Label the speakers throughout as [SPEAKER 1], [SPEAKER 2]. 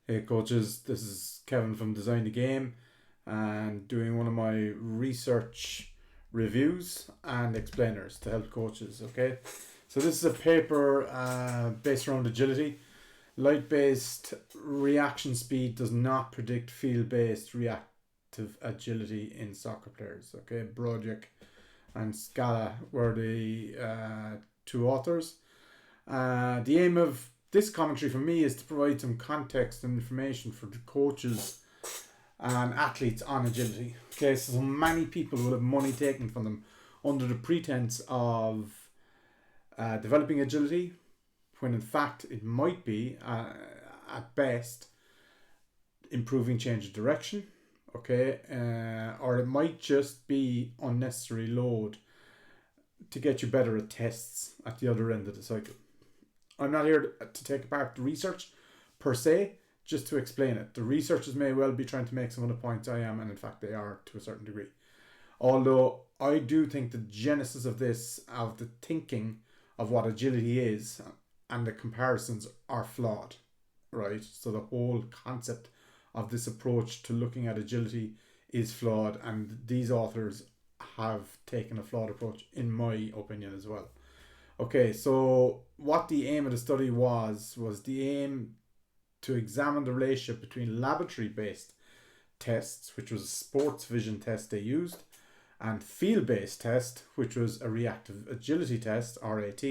[SPEAKER 1] Hey coaches, this is Kevin from Design the Game and doing one of my research reviews and explainers to help coaches. Okay, so this is a paper based around agility. Light based reaction speed does not predict field based reactive agility in soccer players. Okay, Broderick and Scala were the two authors. The aim of this commentary for me is to provide some context and information for the coaches and athletes on agility. Okay, so many people will have money taken from them under the pretense of developing agility, when in fact it might be, at best, improving change of direction. Okay, or it might just be unnecessary load to get you better at tests at the other end of the cycle. I'm not here to take apart the research per se, just to explain it. The researchers may well be trying to make some of the points I am, and in fact they are to a certain degree. Although I do think the genesis of this, of the thinking of what agility is, and the comparisons are flawed, right? So the whole concept of this approach to looking at agility is flawed, and these authors have taken a flawed approach, in my opinion, as well. Okay, so what the aim of the study was the aim to examine the relationship between laboratory-based tests, which was a sports vision test they used, and field-based test, which was a reactive agility test, RAT,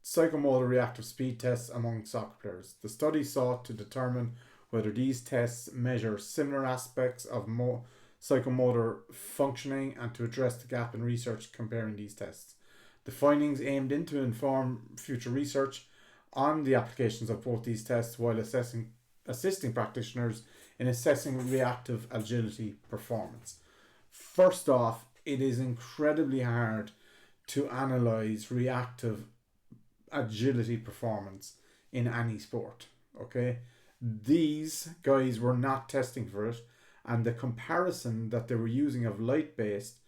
[SPEAKER 1] psychomotor reactive speed tests among soccer players. The study sought to determine whether these tests measure similar aspects of psychomotor functioning and to address the gap in research comparing these tests. The findings aimed to inform future research on the applications of both these tests while assisting practitioners in assessing reactive agility performance. First off, it is incredibly hard to analyze reactive agility performance in any sport. Okay, these guys were not testing for it, and the comparison that they were using of light based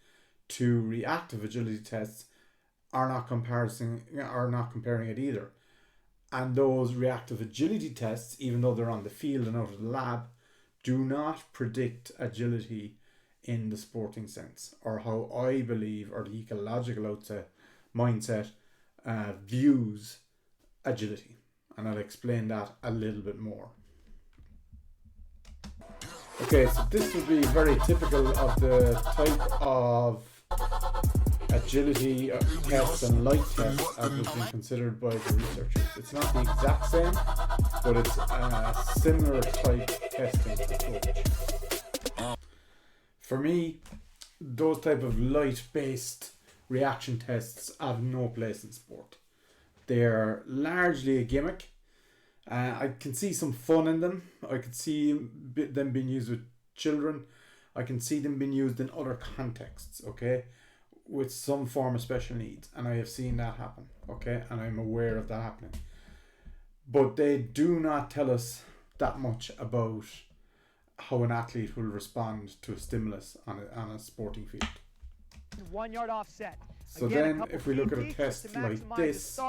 [SPEAKER 1] to reactive agility tests are not comparing it either. And those reactive agility tests, even though they're on the field and out of the lab, do not predict agility in the sporting sense, or how I believe, or the ecological mindset views agility. And I'll explain that a little bit more. Okay, so this would be very typical of the type of agility tests and light tests as was being considered by the researchers. It's not the exact same, but it's a similar type testing approach. For me, those type of light-based reaction tests have no place in sport. They're largely a gimmick. I can see some fun in them. I could see them being used with children. I can see them being used in other contexts, okay, with some form of special needs. And I have seen that happen, okay, and I'm aware of that happening. But they do not tell us that much about how an athlete will respond to a stimulus on a sporting field.
[SPEAKER 2] 1 yard offset.
[SPEAKER 1] So again, then if we look at a test like this,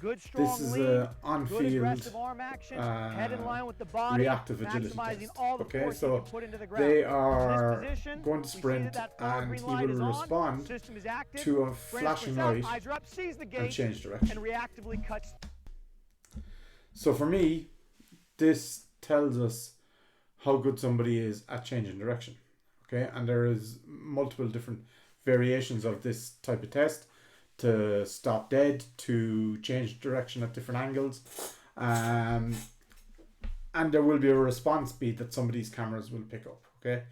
[SPEAKER 2] good, strong
[SPEAKER 1] this is
[SPEAKER 2] lead,
[SPEAKER 1] a on-field
[SPEAKER 2] arm action, head in line with the body,
[SPEAKER 1] reactive agility test.
[SPEAKER 2] All the
[SPEAKER 1] okay,
[SPEAKER 2] so
[SPEAKER 1] put into the ground. They are going to sprint and he will respond to a flashing light and change direction.
[SPEAKER 2] And reactively cuts.
[SPEAKER 1] So for me, this tells us how good somebody is at changing direction. Okay, and there is multiple different variations of this type of test, to stop dead, to change direction at different angles, and there will be a response speed that some of these cameras will pick up. Okay,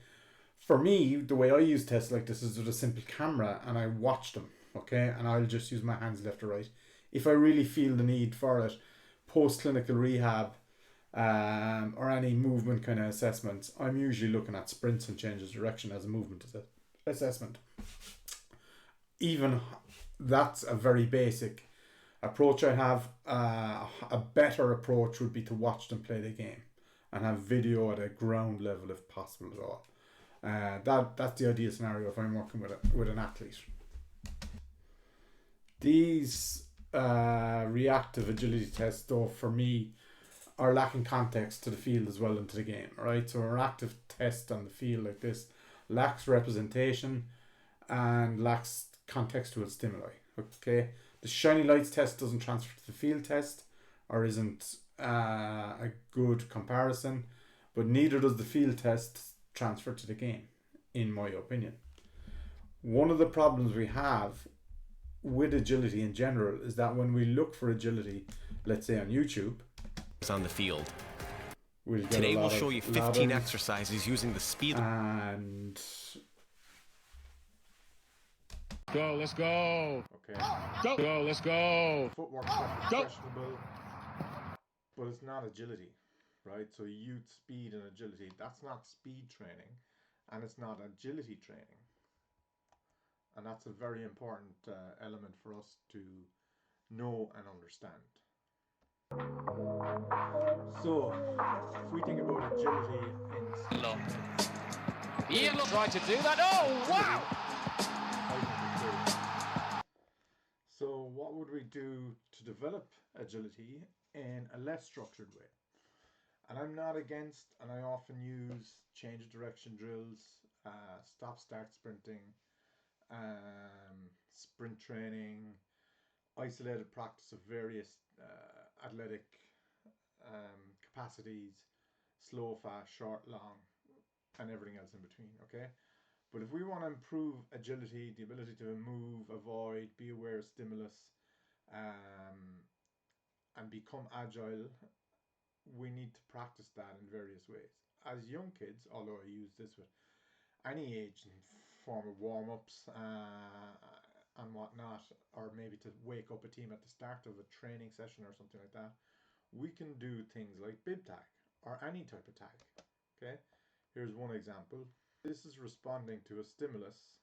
[SPEAKER 1] for me, the way I use tests like this is with a simple camera, and I watch them. Okay, and I'll just use my hands left or right. If I really feel the need for it, post-clinical rehab, or any movement kind of assessments, I'm usually looking at sprints and changes of direction as a movement assessment. Even that's a very basic approach I have. A better approach would be to watch them play the game and have video at a ground level if possible at all. That's the ideal scenario if I'm working with an athlete. These reactive agility tests, though, for me, are lacking context to the field as well and to the game, right? So an interactive test on the field like this lacks representation and lacks contextual stimuli. Okay, the shiny lights test doesn't transfer to the field test, or isn't a good comparison, but neither does the field test transfer to the game, in my opinion. One of the problems we have with agility in general is that when we look for agility, let's say on YouTube,
[SPEAKER 3] on the field.
[SPEAKER 1] we'll get
[SPEAKER 3] Today
[SPEAKER 1] a lot
[SPEAKER 3] we'll show
[SPEAKER 1] of
[SPEAKER 3] you 15
[SPEAKER 1] ladders
[SPEAKER 3] exercises using the speed.
[SPEAKER 1] and
[SPEAKER 4] Go, let's go.
[SPEAKER 1] okay,
[SPEAKER 4] Go, let's go.
[SPEAKER 1] footwork
[SPEAKER 4] Go.
[SPEAKER 1] questionable, but it's not agility, right? So youth speed and agility, that's not speed training, and it's not agility training, and that's a very important element for us to know and understand. So if we think about agility in
[SPEAKER 4] Ian tried to do that. Oh, wow.
[SPEAKER 1] So what would we do to develop agility in a less structured way? And I'm not against, and I often use change of direction drills, stop start sprinting, sprint training, isolated practice of various athletic capacities, slow, fast, short, long, and everything else in between, okay? But if we want to improve agility, the ability to move, avoid, be aware of stimulus, and become agile, we need to practice that in various ways. As young kids, although I use this with any age in form of warm-ups and whatnot, or maybe to wake up a team at the start of a training session or something like that, we can do things like bib tag or any type of tag. Okay, here's one example. This is responding to a stimulus.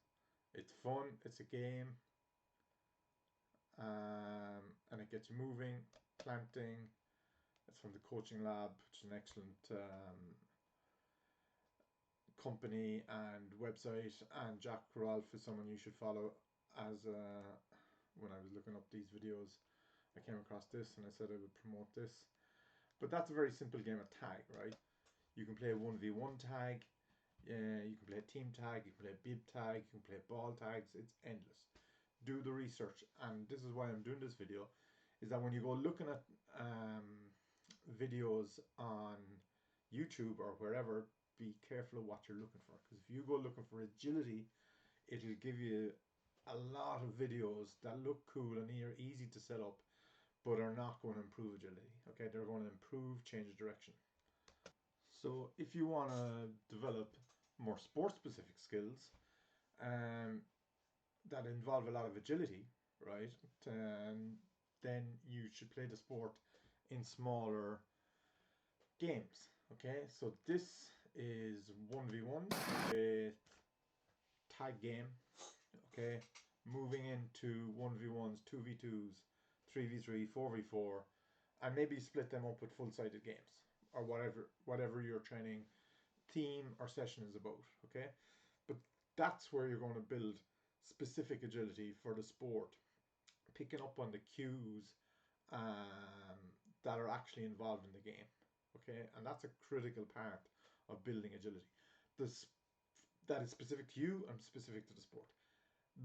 [SPEAKER 1] It's fun, it's a game, and it gets you moving, planting. It's from the Coaching Lab, which is an excellent company and website, and Jack Rolfe is someone you should follow. As when I was looking up these videos, I came across this and I said I would promote this. But that's a very simple game of tag, right? You can play a 1v1 tag, you can play a team tag, you can play a bib tag, you can play ball tags. It's endless. Do the research, and this is why I'm doing this video, is that when you go looking at videos on YouTube or wherever, be careful of what you're looking for, because if you go looking for agility, it'll give you a lot of videos that look cool and are easy to set up, but are not going to improve agility. Okay, they're going to improve change of direction. So if you want to develop more sport specific skills that involve a lot of agility, right, then you should play the sport in smaller games. Okay, so this is 1v1 with tag game. Okay, moving into 1v1s, 2v2s, 3v3, 4v4, and maybe split them up with full-sided games, or whatever your training theme or session is about. Okay, but that's where you're going to build specific agility for the sport, picking up on the cues that are actually involved in the game. Okay, and that's a critical part of building agility. That is specific to you and specific to the sport.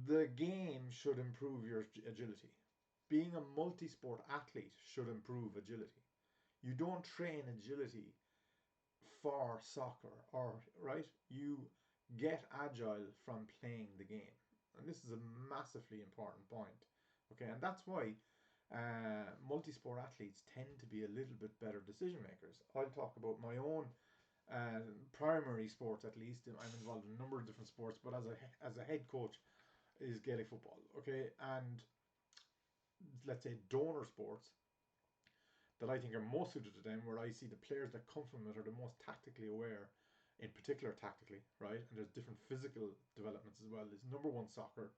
[SPEAKER 1] The game should improve your agility. Being a multi-sport athlete should improve agility. You don't train agility for soccer, or right? You get agile from playing the game, and this is a massively important point. Okay, and that's why multi-sport athletes tend to be a little bit better decision makers. I'll talk about my own primary sports. At least I'm involved in a number of different sports, but as a head coach is Gaelic football. Okay, and let's say donor sports that I think are most suited to them, where I see the players that come from it are the most tactically aware, in particular tactically, right? And there's different physical developments as well. Is number one soccer,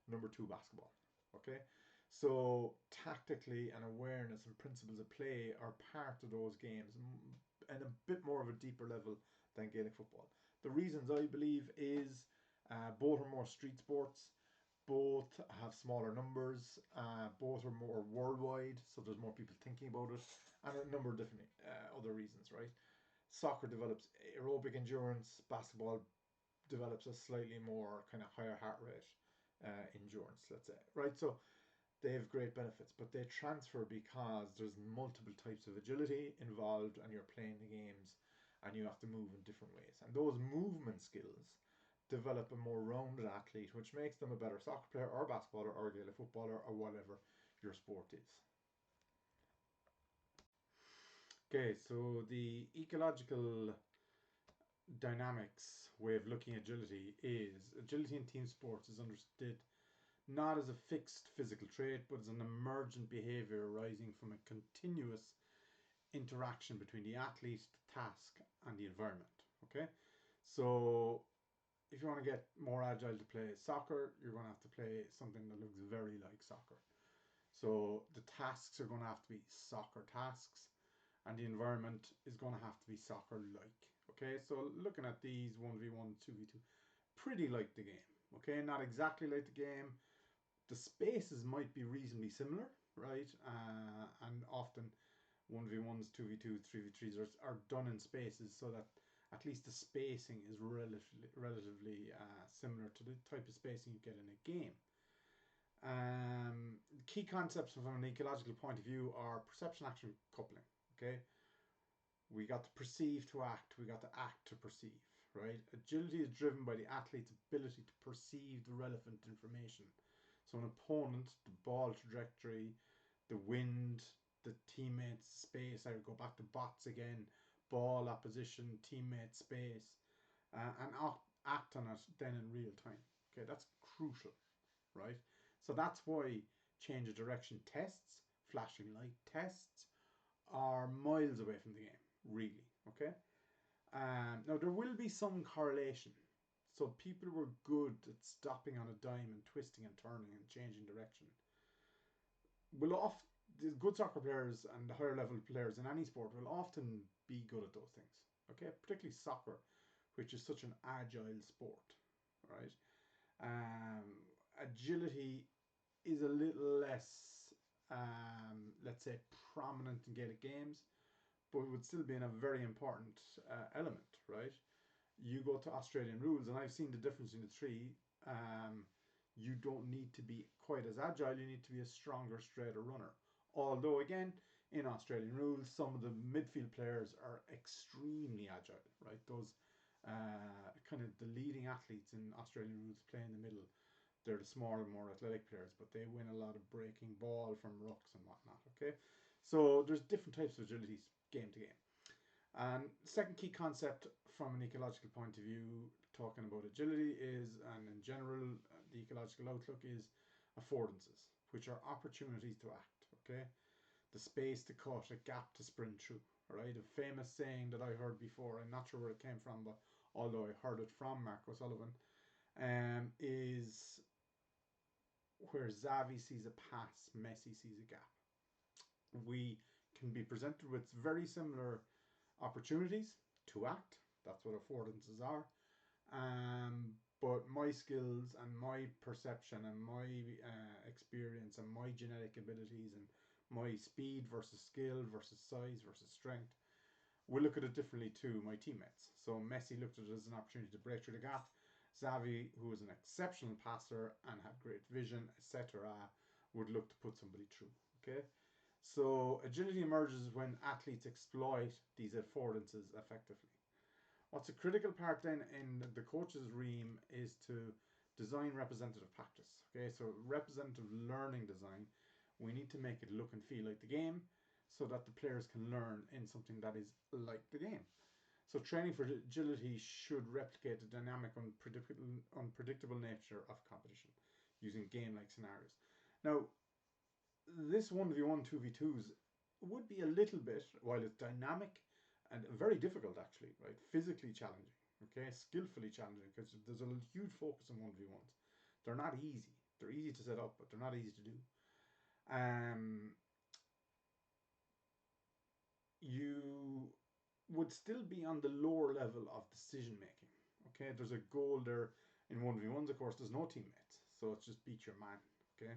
[SPEAKER 1] number two basketball. Okay, so tactically and awareness and principles of play are part of those games, and a bit more of a deeper level than Gaelic football. The reasons I believe is both are more street sports. Both have smaller numbers, both are more worldwide, so there's more people thinking about it, and a number of different other reasons, right? Soccer develops aerobic endurance, basketball develops a slightly more kind of higher heart rate endurance, let's say, right? So they have great benefits, but they transfer because there's multiple types of agility involved and you're playing the games and you have to move in different ways. And those movement skills develop a more rounded athlete, which makes them a better soccer player or basketballer or Gaelic footballer or whatever your sport is. Okay, so the ecological dynamics way of looking at agility is agility in team sports is understood not as a fixed physical trait, but as an emergent behavior arising from a continuous interaction between the athlete, the task, and the environment. Okay, so if you want to get more agile to play soccer, you're going to have to play something that looks very like soccer. So the tasks are going to have to be soccer tasks, and the environment is going to have to be soccer-like. Okay, so looking at these 1v1, 2v2, pretty like the game. Okay, not exactly like the game. The spaces might be reasonably similar, right? And often 1v1s, 2v2s, 3v3s are done in spaces so that at least the spacing is relatively similar to the type of spacing you get in a game. Key concepts from an ecological point of view are perception, action, coupling. Okay, we got to perceive to act, we got to act to perceive, right? Agility is driven by the athlete's ability to perceive the relevant information. So an opponent, the ball trajectory, the wind, the teammates' space. I would go back to bots again, ball opposition, teammate space, and act on it then in real time. Okay, that's crucial, right? So that's why change of direction tests, flashing light tests, are miles away from the game, really. Okay. Now there will be some correlation. So people were good at stopping on a dime and twisting and turning and changing direction. The good soccer players and the higher level players in any sport will often be good at those things. Okay, particularly soccer, which is such an agile sport, right? Agility is a little less, let's say, prominent in Gaelic games, but it would still be in a very important element, right? You go to Australian rules, and I've seen the difference in the three. You don't need to be quite as agile, you need to be a stronger, straighter runner. Although, again, in Australian rules, some of the midfield players are extremely agile, right? Those kind of the leading athletes in Australian rules play in the middle. They're the smaller, more athletic players, but they win a lot of breaking ball from rucks and whatnot, okay? So there's different types of agilities game to game. And second key concept from an ecological point of view, talking about agility is, and in general, the ecological outlook is affordances, which are opportunities to act, okay? The space to cut, a gap to sprint through, right? A famous saying that I heard before, I'm not sure where it came from, but although I heard it from Mark O'Sullivan, is where Xavi sees a pass, Messi sees a gap. We can be presented with very similar opportunities to act. That's what affordances are. But my skills and my perception and my experience and my genetic abilities and my speed versus skill versus size versus strength will look at it differently to my teammates. So Messi looked at it as an opportunity to break through the gap. Xavi, who was an exceptional passer and had great vision, etc., would look to put somebody through. Okay, so agility emerges when athletes exploit these affordances effectively. What's a critical part then in the coach's realm is to design representative practice. Okay, so representative learning design, we need to make it look and feel like the game so that the players can learn in something that is like the game. So training for agility should replicate the dynamic, unpredictable nature of competition using game-like scenarios. Now, this 1v1, 2v2s would be a little bit, while it's dynamic and very difficult actually, right? Physically challenging, okay? Skillfully challenging, because there's a huge focus on 1v1s. They're not easy. They're easy to set up, but they're not easy to do. You would still be on the lower level of decision making. Okay, there's a goal there in 1v1s, of course, there's no teammates. So it's just beat your man. Okay,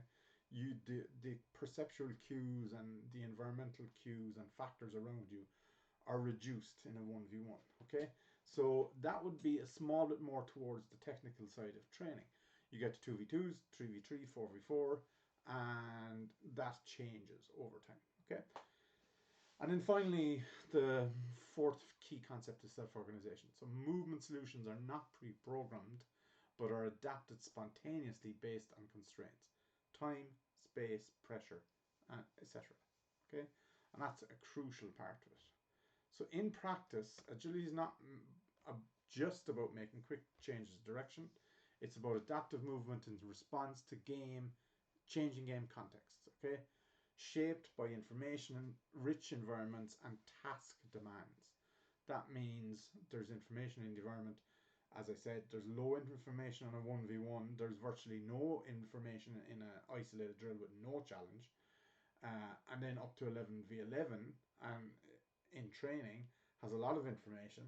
[SPEAKER 1] the perceptual cues and the environmental cues and factors around you are reduced in a 1v1. Okay, so that would be a small bit more towards the technical side of training. You get to 2v2s, 3v3, 4v4, and that changes over time. Okay, and then finally, the fourth key concept is self-organization. So movement solutions are not pre-programmed, but are adapted spontaneously based on constraints: time, space, pressure, etc. Okay, and that's a crucial part of it. So in practice, agility is not just about making quick changes of direction. It's about adaptive movement in response to changing game contexts. Okay, shaped by information-rich environments and task demands. That means there's information in the environment. As I said, there's low information on a 1v1. There's virtually no information in an isolated drill with no challenge. And then up to 11v11 and in training has a lot of information.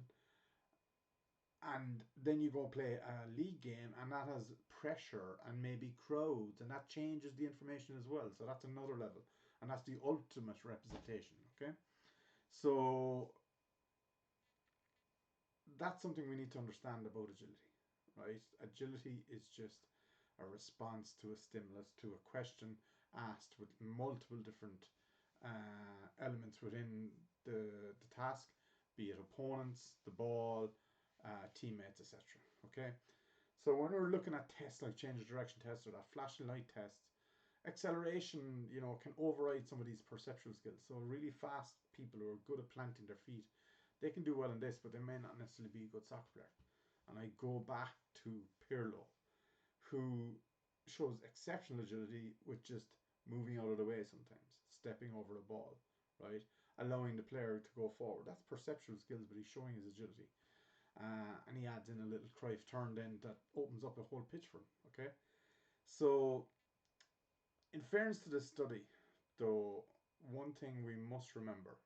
[SPEAKER 1] And then you go play a league game and that has pressure and maybe crowds, and that changes the information as well. So that's another level, and that's the ultimate representation. Okay, so that's something we need to understand about agility, right? Agility is just a response to a stimulus, to a question asked with multiple different elements within the task, be it opponents, the ball, teammates, etc. Okay, so when we're looking at tests like change of direction tests or that flashing light test, acceleration, can override some of these perceptual skills. So really fast people who are good at planting their feet, they can do well in this, but they may not necessarily be a good soccer player. And I go back to Pirlo, who shows exceptional agility with just moving out of the way sometimes, stepping over the ball, right? Allowing the player to go forward. That's perceptual skills, but he's showing his agility. And he adds in a little Cruyff turn then that opens up a whole pitch for him, okay? So, in fairness to this study, though, one thing we must remember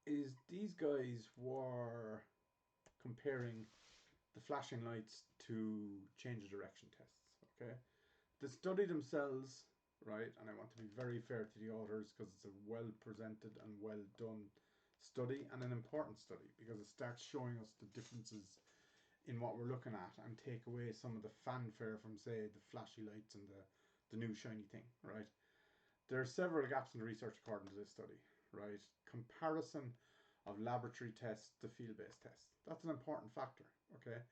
[SPEAKER 1] is these guys were comparing the flashing lights to change of direction tests, okay? The study themselves, right, and I want to be very fair to the authors because it's a well presented and well done study and an important study because it starts showing us the differences in what we're looking at and take away some of the fanfare from, say, the flashy lights and the new shiny thing, right? There are several gaps in the research according to this study, right? Comparison of laboratory tests to field-based tests. That's an important factor, okay?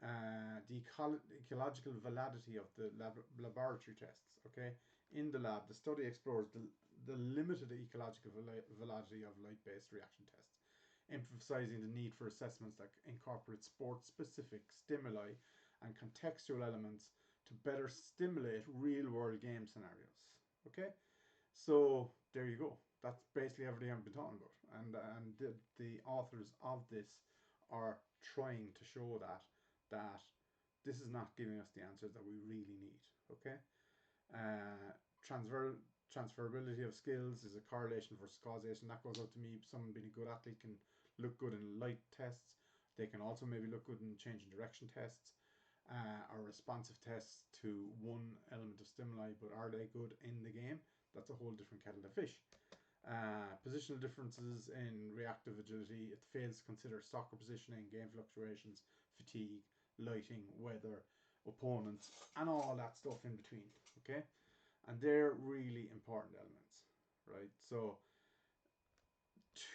[SPEAKER 1] The ecological validity of the laboratory tests, okay? In the lab, the study explores the limited ecological validity of light-based reaction tests, emphasizing the need for assessments that incorporate sport-specific stimuli and contextual elements to better stimulate real-world game scenarios, okay? So there you go. That's basically everything I've been talking about, and the authors of this are trying to show that this is not giving us the answers that we really need. Okay, transferability of skills is a correlation versus causation. That goes out to me. Someone being a good athlete can look good in light tests. They can also maybe look good in change in direction tests, or responsive tests to one element of stimuli. But are they good in the game? That's a whole different kettle of fish. Positional differences in reactive agility. It fails to consider soccer positioning, game fluctuations, fatigue, lighting, weather, opponents, and all that stuff in between. Okay, and they're really important elements, right? So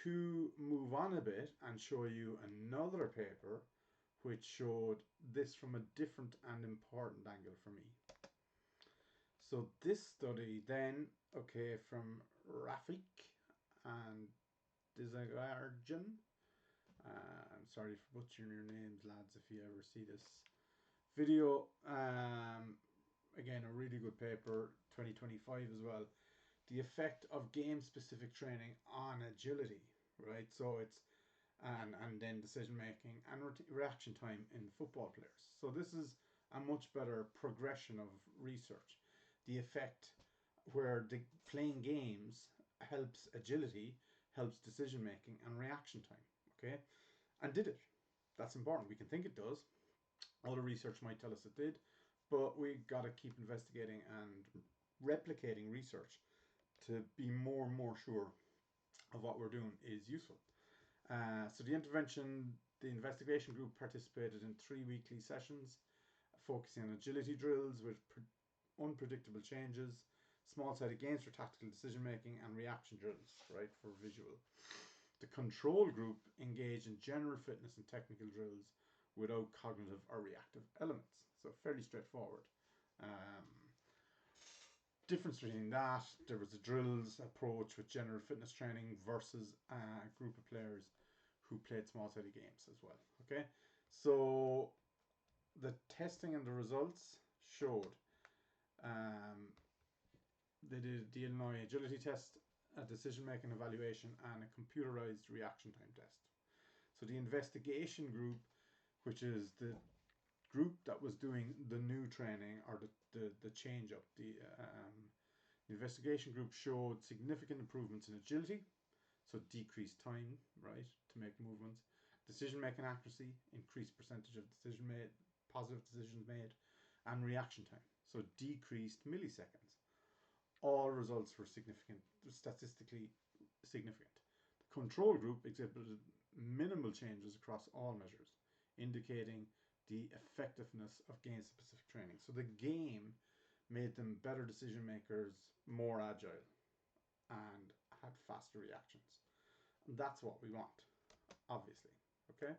[SPEAKER 1] to move on a bit and show you another paper which showed this from a different and important angle for me. So this study then, okay, from Rafik and Dizagarjan. I'm sorry for butchering your names, lads, if you ever see this video. Again, a really good paper, 2025 as well. The effect of game-specific training on agility, right? So it's and then decision making and reaction time in football players. So this is a much better progression of research. The effect where the playing games helps agility, helps decision making and reaction time. Okay, and did it? That's important. We can think it does. All the research might tell us it did, but we got to keep investigating and replicating research to be more and more sure of what we're doing is useful. So the investigation group participated in 3 weekly sessions, focusing on agility drills with unpredictable changes, small-sided games for tactical decision-making, and reaction drills, right, for visual. The control group engaged in general fitness and technical drills without cognitive or reactive elements. So fairly straightforward. Difference between that, there was a drills approach with general fitness training versus a group of players who played small-sided games as well. Okay, so the testing and the results showed they did the Illinois agility test, a decision-making evaluation, and a computerized reaction time test. So the investigation group, which is the group that was doing the new training or the change up, the investigation group showed significant improvements in agility, so decreased time, right, to make movements, decision-making accuracy, increased percentage of positive decisions made, and reaction time, so decreased milliseconds. All results were statistically significant. The control group exhibited minimal changes across all measures, indicating the effectiveness of game-specific training. So the game made them better decision makers, more agile, and had faster reactions. And that's what we want, obviously. Okay.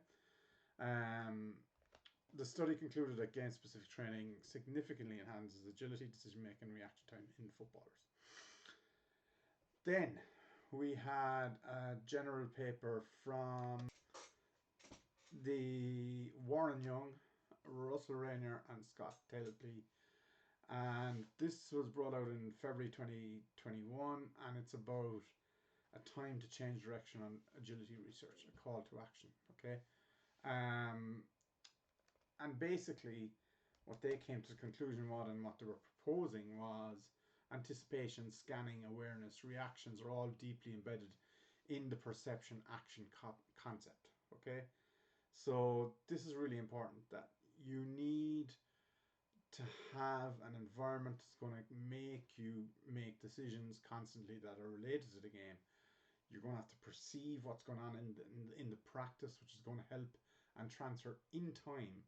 [SPEAKER 1] The study concluded that game-specific training significantly enhances agility, decision-making, and reaction time in footballers. Then we had a general paper from the Warren Young, Russell Rayner, and Scott Taylor-Lee, and this was brought out in February 2021, and it's about a time to change direction on agility research, a call to action. Okay. And basically what they came to the conclusion was, and what they were proposing was, anticipation, scanning, awareness, reactions are all deeply embedded in the perception action concept. Okay, so this is really important, that you need to have an environment that's going to make you make decisions constantly that are related to the game. You're going to have to perceive what's going on in the practice, which is going to help and transfer in time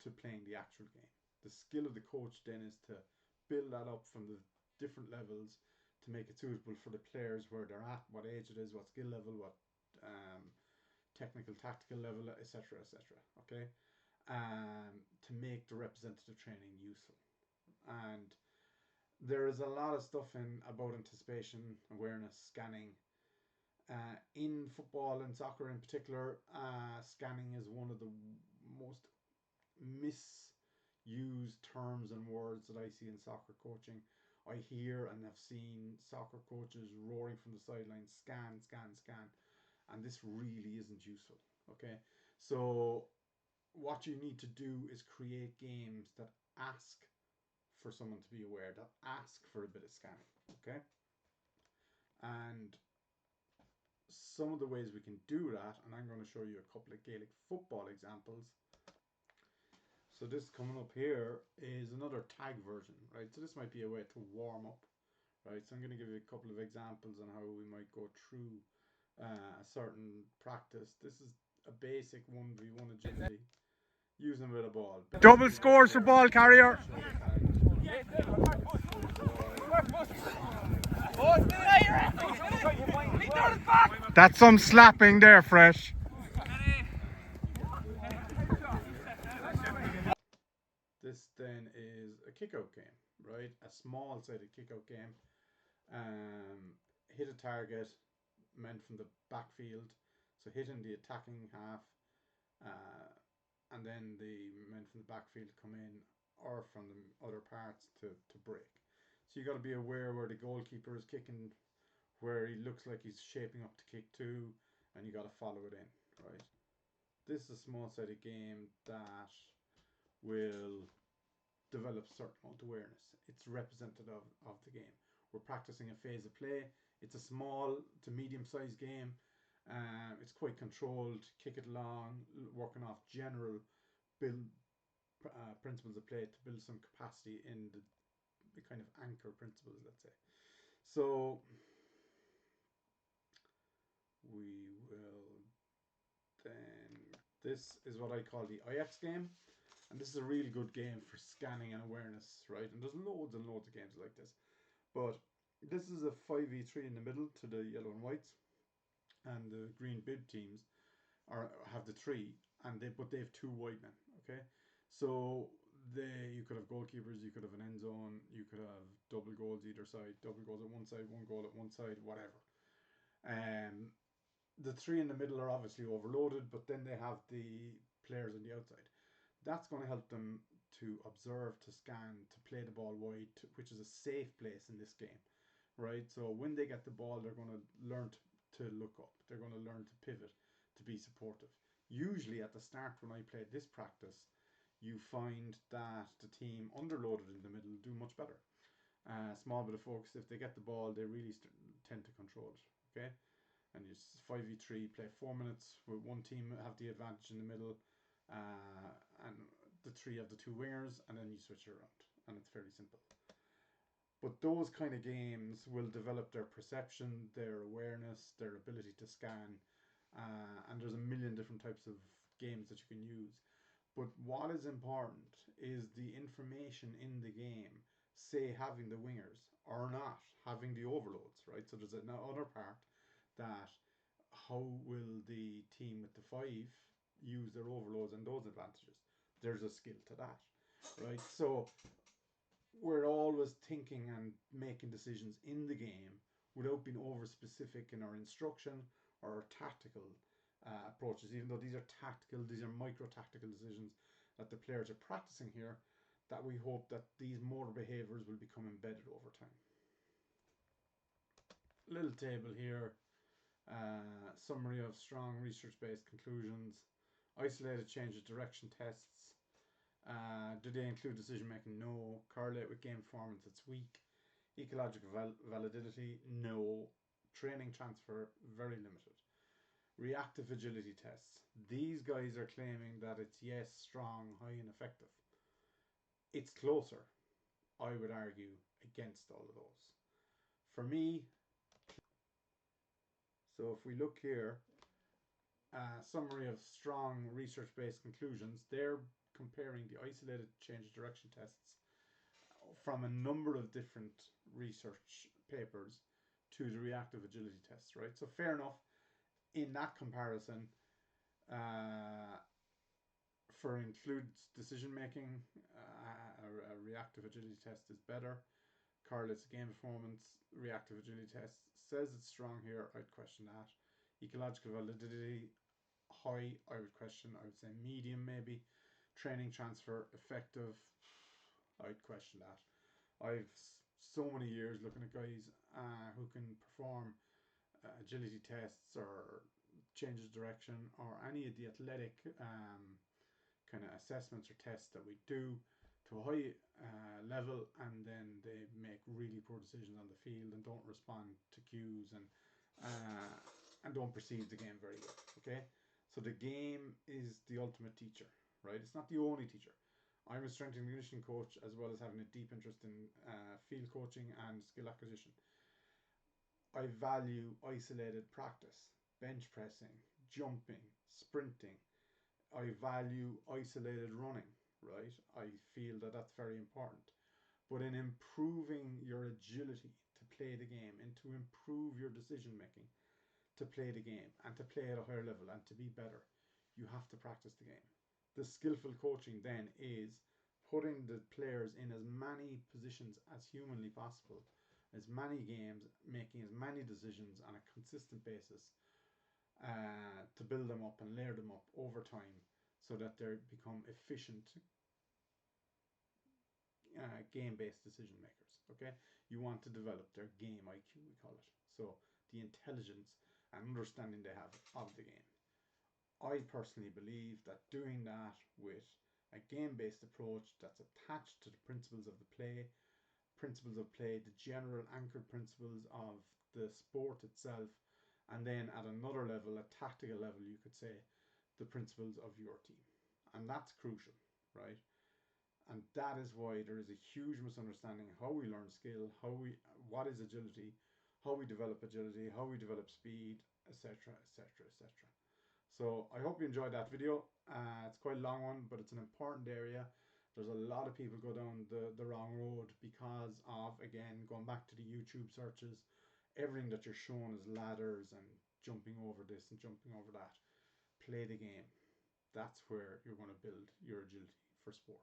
[SPEAKER 1] to playing the actual game. The skill of the coach then is to build that up from the different levels to make it suitable for the players, where they're at, what age it is, what skill level, what technical, tactical level, etc., etc. Okay, to make the representative training useful. And there is a lot of stuff about anticipation, awareness, scanning. In football and soccer in particular, scanning is one of the most misused terms and words that I see in soccer coaching. I hear and have seen soccer coaches roaring from the sidelines, scan, scan, scan, and this really isn't useful. Okay, so what you need to do is create games that ask for someone to be aware, that ask for a bit of scanning. Okay, and some of the ways we can do that, and I'm going to show you a couple of Gaelic football examples. So this coming up here is another tag version, right? So this might be a way to warm up, right? So I'm going to give you a couple of examples on how we might go through a certain practice. This is a basic 1v1 agility using a bit of ball.
[SPEAKER 5] Double scores for ball carrier. That's some slapping there, Fresh.
[SPEAKER 1] This then is a kick-out game, right? A small-sided kick-out game. Hit a target, meant from the backfield, so hitting the attacking half, and then the men from the backfield come in, or from the other parts to break. So you got to be aware where the goalkeeper is kicking, where he looks like he's shaping up to kick to, and you got to follow it in, right? This is a small-sided game that will develop a certain amount of awareness. It's representative of the game. We're practicing a phase of play. It's a small to medium-sized game. It's quite controlled. Kick it along, working off general principles of play to build some capacity in the kind of anchor principles, let's say. So we will then, this is what I call the IX game, and this is a really good game for scanning and awareness, right? And there's loads and loads of games like this, but this is a 5v3 in the middle to the yellow and whites, and the green bib teams have the 3, and they have 2 wide men. Okay, so you could have goalkeepers, you could have an end zone, you could have double goals either side, double goals at one side, one goal at one side, whatever. The 3 in the middle are obviously overloaded, but then they have the players on the outside. That's going to help them to observe, to scan, to play the ball wide, which is a safe place in this game, right? So when they get the ball, they're going to learn to look up. They're going to learn to pivot, to be supportive. Usually at the start when I played this practice, you find that the team underloaded in the middle do much better. Small bit of focus. If they get the ball, they really tend to control it. Okay, and you 5v3, play 4 minutes with one team have the advantage in the middle, and the 3 have the 2 wingers, and then you switch it around, and it's fairly simple. But those kind of games will develop their perception, their awareness, their ability to scan, and there's a million different types of games that you can use. But what is important is the information in the game, say having the wingers or not, having the overloads, right? So there's another part that how will the team with the 5 use their overloads and those advantages? There's a skill to that, right? So we're always thinking and making decisions in the game without being over specific in our instruction or our tactical approaches, even though these are micro tactical decisions that the players are practicing here, that we hope that these motor behaviours will become embedded over time. Little table here, summary of strong research-based conclusions, isolated change of direction tests. Do they include decision making? No. Correlate with game performance? It's weak. Ecological validity? No. Training transfer? Very limited. Reactive agility tests. These guys are claiming that it's yes, strong, high, and effective. It's closer, I would argue, against all of those. For me, so if we look here, summary of strong research-based conclusions, they're comparing the isolated change of direction tests from a number of different research papers to the reactive agility tests, right? So fair enough, in that comparison, for includes decision making, a reactive agility test is better. Correlates game performance, reactive agility test says it's strong here, I'd question that. Ecological validity, high, I would question, I would say medium maybe. Training transfer, effective, I'd question that. I've so many years looking at guys who can perform agility tests or changes of direction or any of the athletic kind of assessments or tests that we do to a high level, and then they make really poor decisions on the field and don't respond to cues and don't perceive the game very well. Okay, so the game is the ultimate teacher, right? It's not the only teacher. I'm a strength and conditioning coach as well as having a deep interest in field coaching and skill acquisition. I value isolated practice, bench pressing, jumping, sprinting. I value isolated running, right? I feel that that's very important. But in improving your agility to play the game and to improve your decision making to play the game and to play at a higher level and to be better, you have to practice the game. The skillful coaching then is putting the players in as many positions as humanly possible, as many games, making as many decisions on a consistent basis to build them up and layer them up over time so that they become efficient game-based decision makers. Okay, you want to develop their game IQ, we call it. So the intelligence and understanding they have of the game. I personally believe that doing that with a game-based approach that's attached to the principles of play, the general anchored principles of the sport itself, and then at another level, a tactical level, you could say, the principles of your team. And that's crucial, right? And that is why there is a huge misunderstanding how we learn skill, what is agility, how we develop agility, how we develop speed, etc., etc., etc. So I hope you enjoyed that video. It's quite a long one, but it's an important area. There's a lot of people go down the wrong road because of, again, going back to the YouTube searches, everything that you're shown is ladders and jumping over this and jumping over that. Play the game. That's where you're going to build your agility for sport.